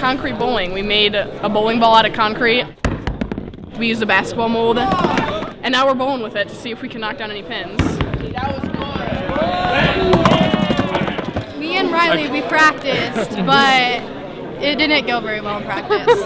concrete bowling. We made a bowling ball out of concrete. We used a basketball mold, and now we're bowling with it to see if we can knock down any pins. Me and Riley, we practiced, but it didn't go very well in practice.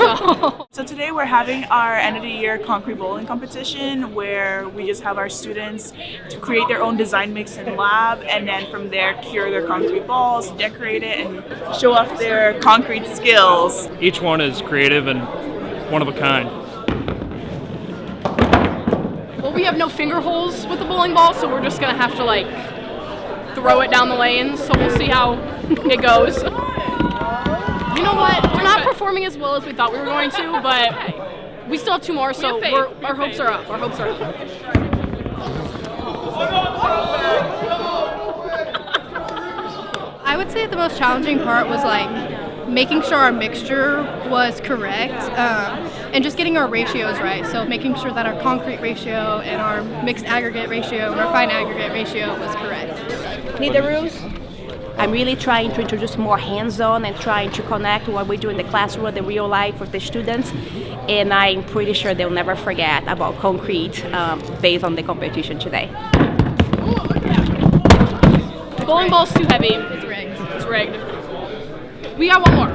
So today we're having our end of the year concrete bowling competition where we just have our students to create their own design mix in lab, and then from there cure their concrete balls, decorate it, and show off their concrete skills. Each one is creative and one of a kind. Well, we have no finger holes with the bowling ball, so we're just gonna have to like throw it down the lanes. So we'll see how it goes. You know what? We're not performing as well as we thought we were going to, but we still have two more, so our hopes are up. Our hopes are up. I would say the most challenging part was like making sure our mixture was correct and just getting our ratios right. So making sure that our concrete ratio and our mixed aggregate ratio and our fine aggregate ratio was correct. Need the rules? I'm really trying to introduce more hands-on and trying to connect what we do in the classroom with the real life with the students. And I'm pretty sure they'll never forget about concrete based on the competition today. The bowling ball's too heavy. It's rigged. It's rigged. We got one more.